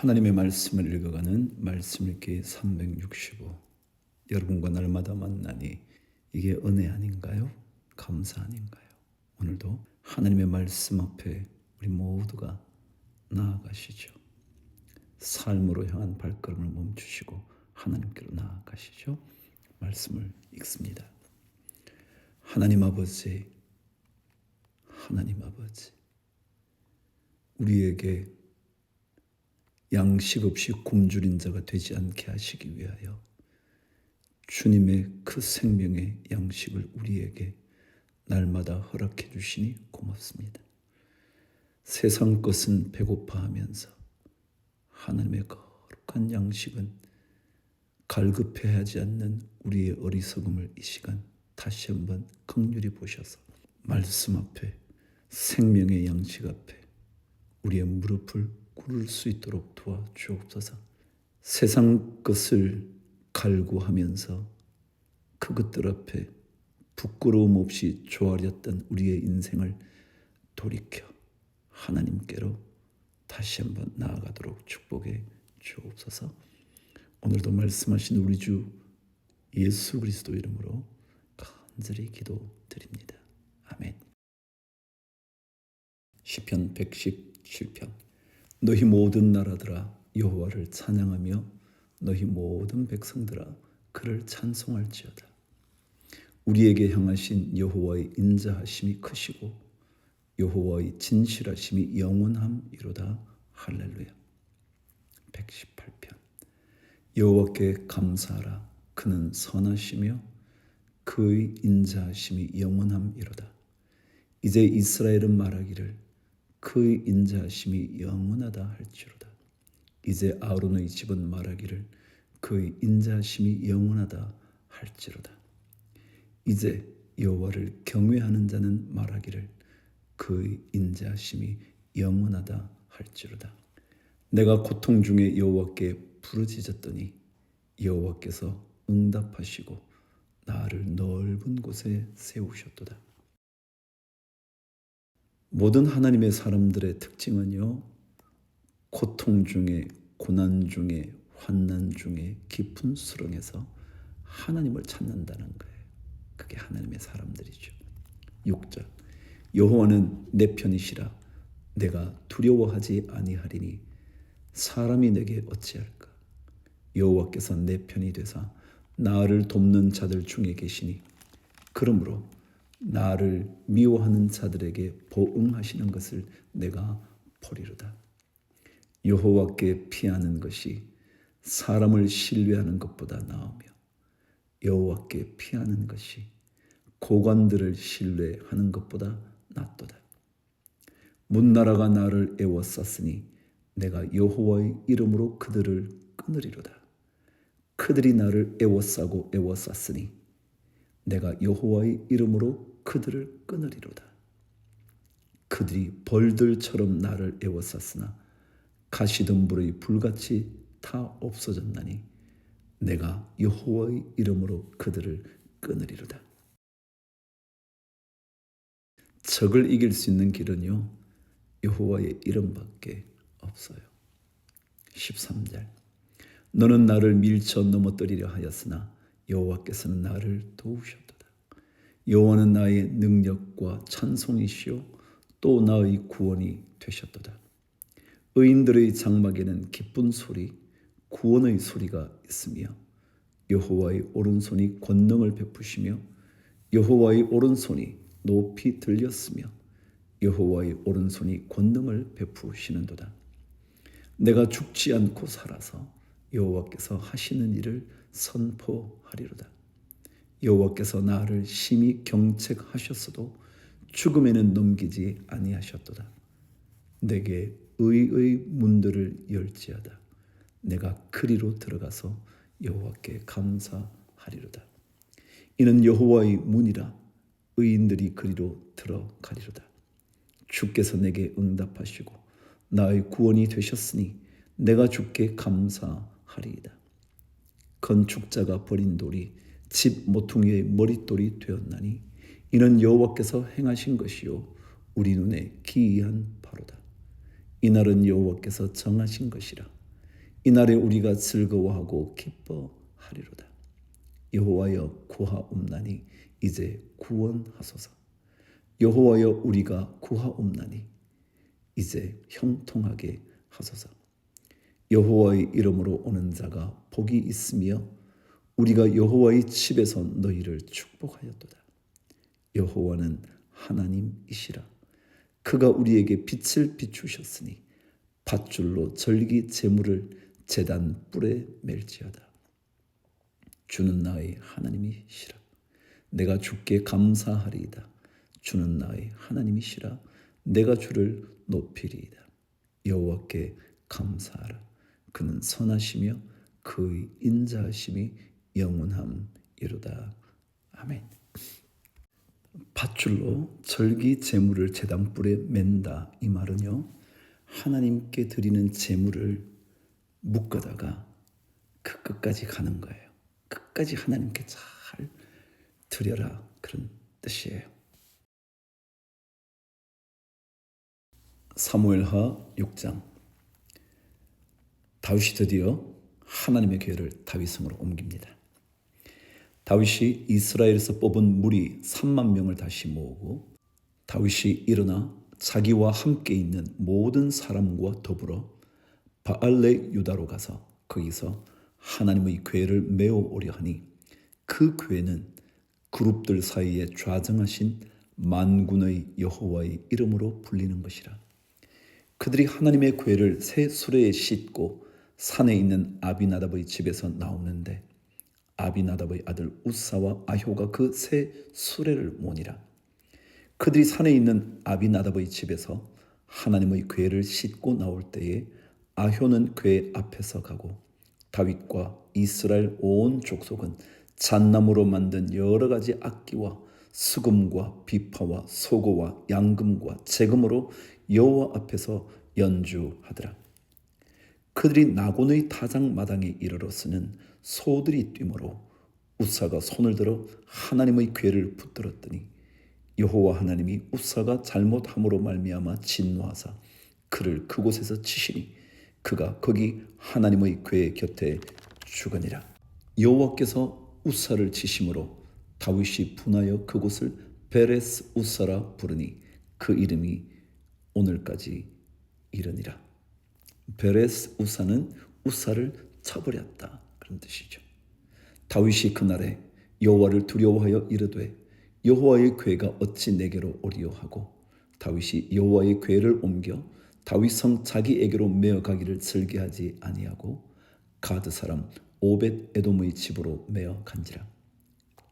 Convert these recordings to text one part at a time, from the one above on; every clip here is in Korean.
하나님의 말씀을 읽어가는 말씀 읽기 365. 여러분과 날마다 만나니 이게 은혜 아닌가요? 감사 아닌가요? 오늘도 하나님의 말씀 앞에 우리 모두가 나아가시죠. 삶으로 향한 발걸음을 멈추시고 하나님께로 나아가시죠. 말씀을 읽습니다. 하나님 아버지, 우리에게 양식 없이 굶주린 자가 되지 않게 하시기 위하여 주님의 그 생명의 양식을 우리에게 날마다 허락해 주시니 고맙습니다. 세상 것은 배고파하면서 하나님의 거룩한 양식은 갈급해하지 않는 우리의 어리석음을 이 시간 다시 한번 긍휼히 보셔서 말씀 앞에, 생명의 양식 앞에 우리의 무릎을 꿇을 수 있도록 도와주옵소서. 세상 것을 갈구하면서 그것들 앞에 부끄러움 없이 조아렸던 우리의 인생을 돌이켜 하나님께로 다시 한번 나아가도록 축복해 주옵소서. 오늘도 말씀하신 우리 주 예수 그리스도 이름으로 간절히 기도드립니다. 아멘. 시편 117편. 너희 모든 나라들아 여호와를 찬양하며 너희 모든 백성들아 그를 찬송할지어다. 우리에게 향하신 여호와의 인자하심이 크시고 여호와의 진실하심이 영원함이로다. 할렐루야. 118편. 여호와께 감사하라. 그는 선하시며 그의 인자하심이 영원함이로다. 이제 이스라엘은 말하기를 그의 인자하심이 영원하다 할지로다. 이제 아론의 집은 말하기를 그의 인자하심이 영원하다 할지로다. 이제 여호와를 경외하는 자는 말하기를 그의 인자하심이 영원하다 할지로다. 내가 고통 중에 여호와께 부르짖었더니 여호와께서 응답하시고 나를 넓은 곳에 세우셨도다. 모든 하나님의 사람들의 특징은요, 고통 중에, 고난 중에, 환난 중에, 깊은 수렁에서 하나님을 찾는다는 거예요. 그게 하나님의 사람들이죠. 6절. 여호와는 내 편이시라. 내가 두려워하지 아니하리니 사람이 내게 어찌할까. 여호와께서 내 편이 되사 나를 돕는 자들 중에 계시니 그러므로 나를 미워하는 자들에게 보응하시는 것을 내가 보리로다. 여호와께 피하는 것이 사람을 신뢰하는 것보다 나으며 여호와께 피하는 것이 고관들을 신뢰하는 것보다 낫도다. 문나라가 나를 애워쌌으니 내가 여호와의 이름으로 그들을 끊으리로다. 그들이 나를 애워쌌으니 내가 여호와의 이름으로 그들을 끊으리로다. 그들이 벌들처럼 나를 애워쌌으나 가시덤불의 불같이 다 없어졌나니 내가 여호와의 이름으로 그들을 끊으리로다. 적을 이길 수 있는 길은요, 여호와의 이름밖에 없어요. 13절. 너는 나를 밀쳐 넘어뜨리려 하였으나 여호와께서는 나를 도우셨도다. 여호와는 나의 능력과 찬송이시요 또 나의 구원이 되셨도다. 의인들의 장막에는 기쁜 소리, 구원의 소리가 있으며 여호와의 오른손이 권능을 베푸시며 여호와의 오른손이 높이 들렸으며 여호와의 오른손이 권능을 베푸시는도다. 내가 죽지 않고 살아서 여호와께서 하시는 일을 선포하리로다. 여호와께서 나를 심히 경책하셨어도 죽음에는 넘기지 아니하셨도다. 내게 의의 문들을 열지어다. 내가 그리로 들어가서 여호와께 감사하리로다. 이는 여호와의 문이라. 의인들이 그리로 들어가리로다. 주께서 내게 응답하시고 나의 구원이 되셨으니 내가 주께 감사하리이다. 건축자가 버린 돌이 집 모퉁이의 머릿돌이 되었나니 이는 여호와께서 행하신 것이요 우리 눈에 기이한 바로다. 이날은 여호와께서 정하신 것이라. 이날에 우리가 즐거워하고 기뻐하리로다. 여호와여 구하옵나니 이제 구원하소서. 여호와여 우리가 구하옵나니 이제 형통하게 하소서. 여호와의 이름으로 오는 자가 복이 있으며 우리가 여호와의 집에서 너희를 축복하였도다. 여호와는 하나님이시라. 그가 우리에게 빛을 비추셨으니 밧줄로 절기 제물을 제단 뿔에 멜지어다. 주는 나의 하나님이시라. 내가 주께 감사하리이다. 주는 나의 하나님이시라. 내가 주를 높이리이다. 여호와께 감사하라. 그는 선하시며 그의 인자하심이 영원함이로다. 아멘. 밧줄로 절기 제물을 제단불에 맨다. 이 말은요, 하나님께 드리는 제물을 묶어다가 그 끝까지 가는 거예요. 끝까지 하나님께 잘 드려라, 그런 뜻이에요. 사무엘하 6장. 다윗이 드디어 하나님의 교회를 다윗성으로 옮깁니다. 다윗이 이스라엘에서 뽑은 무리 3만 명을 다시 모으고 다윗이 일어나 자기와 함께 있는 모든 사람과 더불어 바알레 유다로 가서 거기서 하나님의 교회를 메워오려 하니 그 교회는 그룹들 사이에 좌정하신 만군의 여호와의 이름으로 불리는 것이라. 그들이 하나님의 교회를 새 수레에 싣고 산에 있는 아비나답의 집에서 나오는데 아비나답의 아들 우사와 아효가 그 새 수레를 모니라. 그들이 산에 있는 아비나답의 집에서 하나님의 궤를 싣고 나올 때에 아효는 궤 앞에서 가고 다윗과 이스라엘 온 족속은 잣나무로 만든 여러 가지 악기와 수금과 비파와 소고와 양금과 재금으로 여호와 앞에서 연주하더라. 그들이 나곤의 타작마당에 이르러서는 소들이 뛰므로 우사가 손을 들어 하나님의 궤를 붙들었더니 여호와 하나님이 우사가 잘못함으로 말미암아 진노하사 그를 그곳에서 치시니 그가 거기 하나님의 궤 곁에 죽으니라. 여호와께서 우사를 치심으로 다윗이 분하여 그곳을 베레스 우사라 부르니 그 이름이 오늘까지 이르니라. 베레스 우사는 우사를 쳐버렸다, 그런 뜻이죠. 다윗이 그날에 여호와를 두려워하여 이르되 여호와의 궤가 어찌 내게로 오리요 하고 다윗이 여호와의 궤를 옮겨 다윗 성 자기에게로 메어 가기를 즐겨하지 아니하고 가드 사람 오벳 에돔의 집으로 메어 간지라.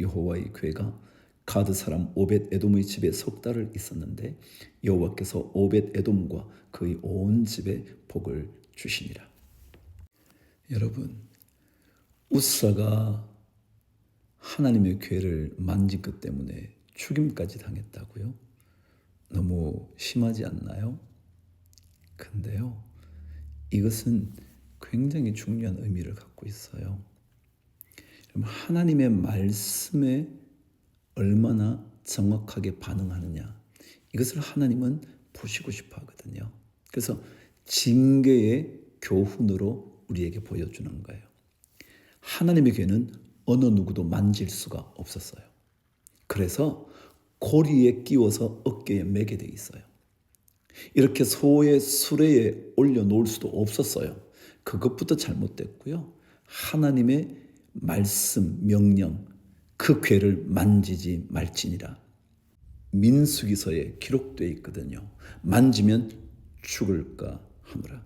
여호와의 궤가 가드 사람 오벳 에돔의 집에 석 달을 있었는데 여호와께서 오벳 에돔과 그의 온 집에 복을 주시니라. 여러분, 우사가 하나님의 궤를 만진 것 때문에 죽임까지 당했다고요? 너무 심하지 않나요? 근데요, 이것은 굉장히 중요한 의미를 갖고 있어요. 하나님의 말씀에 얼마나 정확하게 반응하느냐, 이것을 하나님은 보시고 싶어 하거든요. 그래서 징계의 교훈으로 우리에게 보여주는 거예요. 하나님의 궤는 어느 누구도 만질 수가 없었어요. 그래서 고리에 끼워서 어깨에 매게 돼 있어요. 이렇게 소의 수레에 올려놓을 수도 없었어요. 그것부터 잘못됐고요. 하나님의 말씀, 명령, 그 궤를 만지지 말지니라. 민수기서에 기록되어 있거든요. 만지면 죽을까 하노라.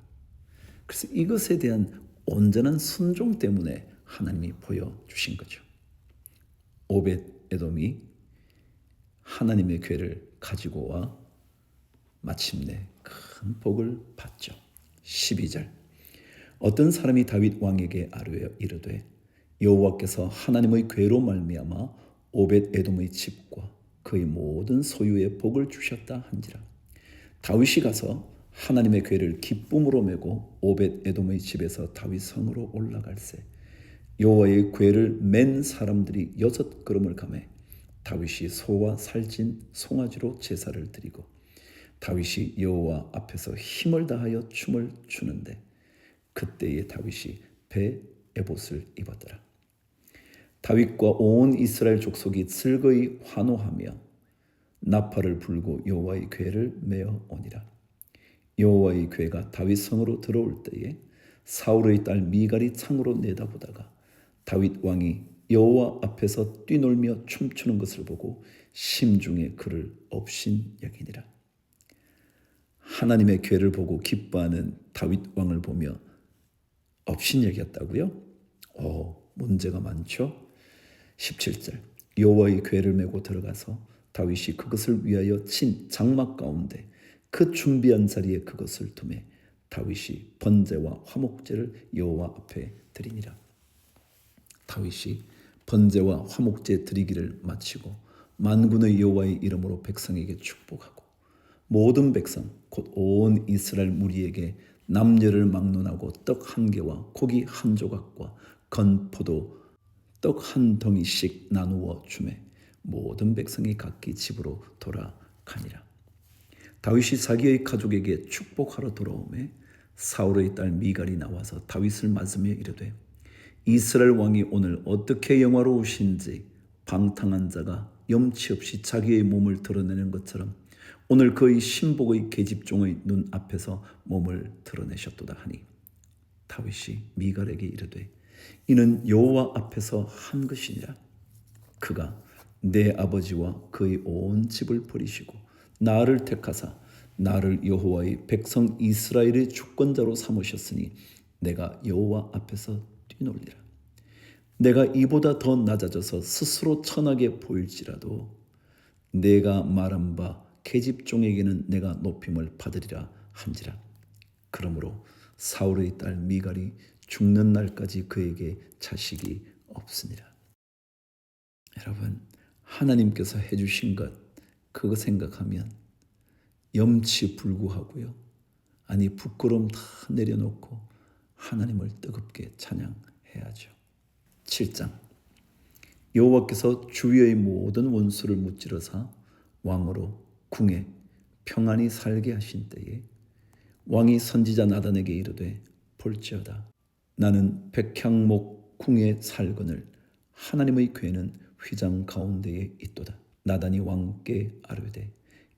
그래서 이것에 대한 온전한 순종 때문에 하나님이 보여주신 거죠. 오벳 에돔이 하나님의 궤를 가지고 와 마침내 큰 복을 받죠. 12절. 어떤 사람이 다윗 왕에게 아뢰어 이르되 여호와께서 하나님의 궤로 말미암아 오벳 에돔의 집과 그의 모든 소유에 복을 주셨다 한지라. 다윗이 가서 하나님의 궤를 기쁨으로 메고 오벳 에돔의 집에서 다윗 성으로 올라갈새 여호와의 궤를 맨 사람들이 6걸음을 가매 다윗이 소와 살찐 송아지로 제사를 드리고 다윗이 여호와 앞에서 힘을 다하여 춤을 추는데 그때에 다윗이 배 에봇을 입었더라. 다윗과 온 이스라엘 족속이 슬거이 환호하며 나팔을 불고 여호와의 궤를 메어 오니라. 여호와의 궤가 다윗 성으로 들어올 때에 사울의 딸 미갈이 창으로 내다보다가 다윗 왕이 여호와 앞에서 뛰놀며 춤추는 것을 보고 심중에 그를 업신여기니라. 하나님의 궤를 보고 기뻐하는 다윗 왕을 보며 업신여겼다고요? 문제가 많죠. 17절 여호와의 궤를 메고 들어가서 다윗이 그것을 위하여 친 장막 가운데 그 준비한 자리에 그것을 두매 다윗이 번제와 화목제를 여호와 앞에 드리니라. 다윗이 번제와 화목제 드리기를 마치고 만군의 여호와의 이름으로 백성에게 축복하고 모든 백성 곧 온 이스라엘 무리에게 남녀를 막론하고 떡 한 개와 고기 한 조각과 건포도 떡 한 덩이씩 나누어 주매 모든 백성이 각기 집으로 돌아가니라. 다윗이 자기의 가족에게 축복하러 돌아오매 사울의 딸 미갈이 나와서 다윗을 맞으며 이르되 이스라엘 왕이 오늘 어떻게 영화로우신지 방탕한 자가 염치 없이 자기의 몸을 드러내는 것처럼 오늘 그의 신복의 계집종의 눈 앞에서 몸을 드러내셨도다 하니 다윗이 미갈에게 이르되 이는 여호와 앞에서 한 것이니라. 그가 내 아버지와 그의 온 집을 버리시고 나를 택하사 나를 여호와의 백성 이스라엘의 주권자로 삼으셨으니 내가 여호와 앞에서 뛰놀리라. 내가 이보다 더 낮아져서 스스로 천하게 보일지라도 내가 말한 바 계집종에게는 내가 높임을 받으리라 한지라. 그러므로 사울의 딸 미갈이 죽는 날까지 그에게 자식이 없으니라. 여러분, 하나님께서 해주신 것 그거 생각하면 염치 불구하고요. 아니 부끄러움 다 내려놓고 하나님을 뜨겁게 찬양해야죠. 7장 여호와께서 주위의 모든 원수를 무찌르사 왕으로 궁에 평안히 살게 하신 때에 왕이 선지자 나단에게 이르되 볼지어다 나는 백향목 궁에 살거늘 하나님의 궤는 휘장 가운데에 있도다. 나단이 왕께 아뢰되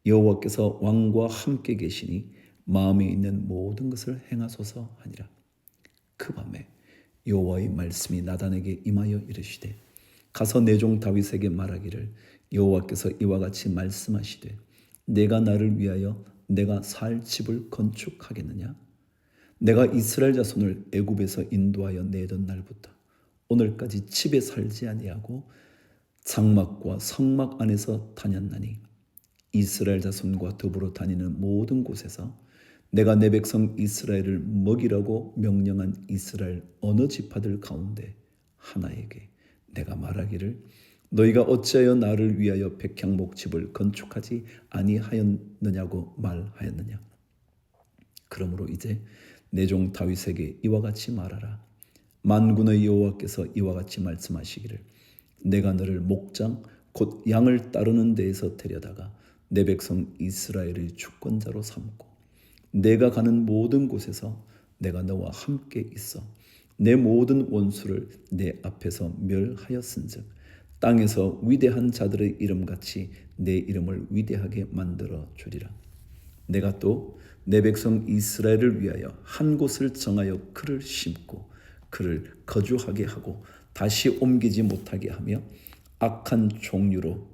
여호와께서 왕과 함께 계시니 마음에 있는 모든 것을 행하소서 하니라. 그 밤에 여호와의 말씀이 나단에게 임하여 이르시되 가서 내 종 다윗에게 말하기를 여호와께서 이와 같이 말씀하시되 내가 나를 위하여 내가 살 집을 건축하겠느냐? 내가 이스라엘 자손을 애굽에서 인도하여 내던 날부터 오늘까지 집에 살지 아니하고 장막과 성막 안에서 다녔나니 이스라엘 자손과 더불어 다니는 모든 곳에서 내가 내 백성 이스라엘을 먹이라고 명령한 이스라엘 어느 지파들 가운데 하나에게 내가 말하기를 너희가 어찌하여 나를 위하여 백향목 집을 건축하지 아니하였느냐고 말하였느냐. 그러므로 이제 내 종 다윗에게 이와 같이 말하라. 만군의 여호와께서 이와 같이 말씀하시기를 내가 너를 목장 곧 양을 따르는 데에서 데려다가 내 백성 이스라엘의 주권자로 삼고 내가 가는 모든 곳에서 내가 너와 함께 있어 내 모든 원수를 내 앞에서 멸하였은즉 땅에서 위대한 자들의 이름같이 내 이름을 위대하게 만들어 주리라. 내가 또 내 백성 이스라엘을 위하여 한 곳을 정하여 그를 심고 그를 거주하게 하고 다시 옮기지 못하게 하며 악한 종류로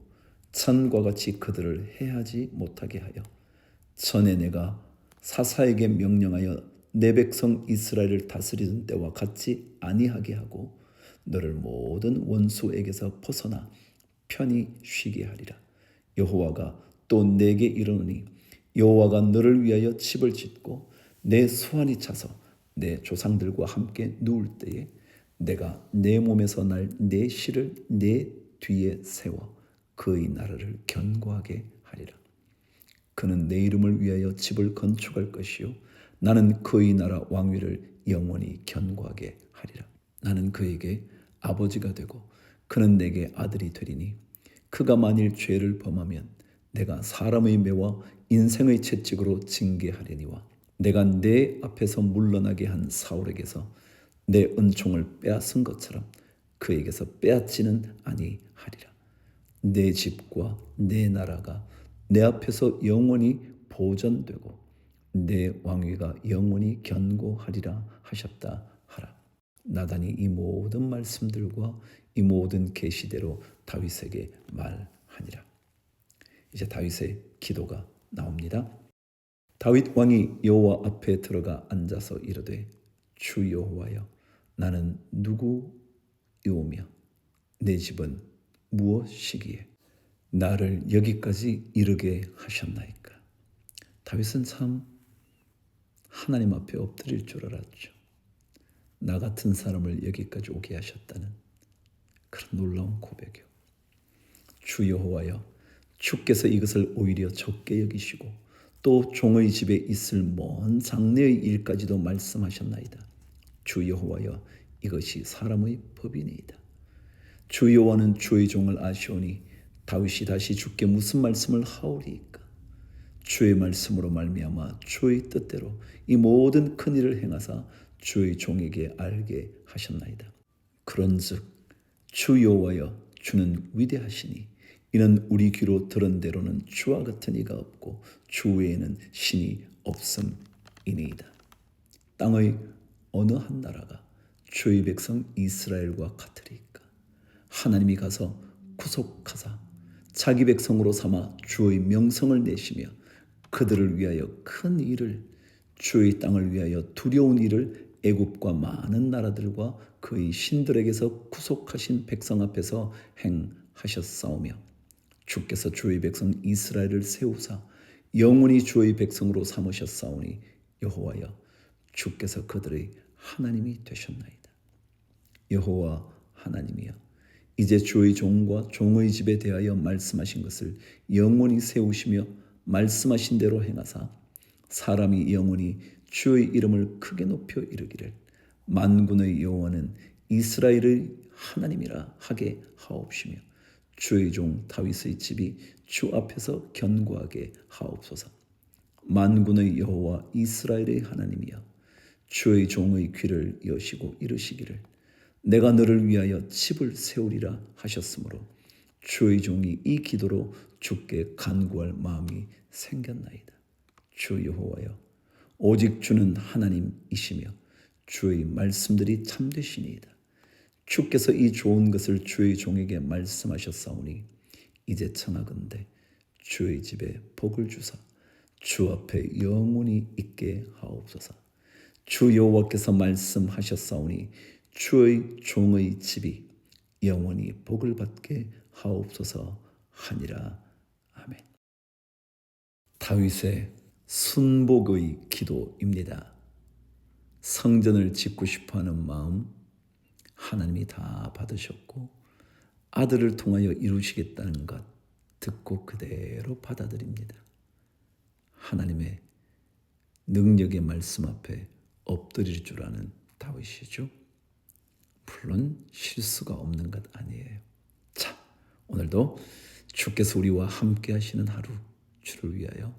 천과 같이 그들을 해하지 못하게 하여 전에 내가 사사에게 명령하여 내 백성 이스라엘을 다스리던 때와 같이 아니하게 하고 너를 모든 원수에게서 벗어나 편히 쉬게 하리라. 여호와가 또 내게 이르노니 여호와가 너를 위하여 집을 짓고 내 수완이 차서 내 조상들과 함께 누울 때에 내가 내 몸에서 날 내 실을 내 뒤에 세워 그의 나라를 견고하게 하리라. 그는 내 이름을 위하여 집을 건축할 것이요 나는 그의 나라 왕위를 영원히 견고하게 하리라. 나는 그에게 아버지가 되고 그는 내게 아들이 되리니 그가 만일 죄를 범하면 내가 사람의 매와 인생의 채찍으로 징계하려니와 내가 내 앞에서 물러나게 한 사울에게서 내 은총을 빼앗은 것처럼 그에게서 빼앗지는 아니하리라. 내 집과 내 나라가 내 앞에서 영원히 보존되고 내 왕위가 영원히 견고하리라 하셨다 하라. 나단이 이 모든 말씀들과 이 모든 계시대로 다윗에게 말하니라. 이제 다윗의 기도가 나옵니다. 다윗 왕이 여호와 앞에 들어가 앉아서 이르되 주 여호와여 나는 누구이오며 내 집은 무엇이기에 나를 여기까지 이르게 하셨나이까. 다윗은 참 하나님 앞에 엎드릴 줄 알았죠. 나 같은 사람을 여기까지 오게 하셨다는 그런 놀라운 고백이요. 주 여호와여 주께서 이것을 오히려 적게 여기시고 또 종의 집에 있을 먼 장래의 일까지도 말씀하셨나이다. 주 여호와여 이것이 사람의 법이니이다. 주 여호와는 주의 종을 아시오니 다윗이 다시 주께 무슨 말씀을 하오리이까. 주의 말씀으로 말미암아 주의 뜻대로 이 모든 큰 일을 행하사 주의 종에게 알게 하셨나이다. 그런즉 주 여호와여 주는 위대하시니 이는 우리 귀로 들은 대로는 주와 같은 이가 없고 주 외에는 신이 없음이니이다. 땅의 어느 한 나라가 주의 백성 이스라엘과 같으리까. 하나님이 가서 구속하사 자기 백성으로 삼아 주의 명성을 내시며 그들을 위하여 큰 일을 주의 땅을 위하여 두려운 일을 애굽과 많은 나라들과 그의 신들에게서 구속하신 백성 앞에서 행하셨사오며 주께서 주의 백성 이스라엘을 세우사 영원히 주의 백성으로 삼으셨사오니 여호와여 주께서 그들의 하나님이 되셨나이다. 여호와 하나님이여 이제 주의 종과 종의 집에 대하여 말씀하신 것을 영원히 세우시며 말씀하신 대로 행하사 사람이 영원히 주의 이름을 크게 높여 이르기를 만군의 여호와는 이스라엘의 하나님이라 하게 하옵시며 주의 종 다윗의 집이 주 앞에서 견고하게 하옵소서. 만군의 여호와 이스라엘의 하나님이여 주의 종의 귀를 여시고 이르시기를 내가 너를 위하여 집을 세우리라 하셨으므로 주의 종이 이 기도로 주께 간구할 마음이 생겼나이다. 주 여호와여 오직 주는 하나님이시며 주의 말씀들이 참되시니이다. 주께서 이 좋은 것을 주의 종에게 말씀하셨사오니 이제 청하건대 주의 집에 복을 주사 주 앞에 영원히 있게 하옵소서. 주 여호와께서 말씀하셨사오니 주의 종의 집이 영원히 복을 받게 하옵소서 하니라. 아멘. 다윗의 순복의 기도입니다. 성전을 짓고 싶어하는 마음 하나님이 다 받으셨고 아들을 통하여 이루시겠다는 것 듣고 그대로 받아들입니다. 하나님의 능력의 말씀 앞에 엎드릴 줄 아는 다윗이죠. 물론 실수가 없는 것 아니에요. 자, 오늘도 주께서 우리와 함께 하시는 하루 주를 위하여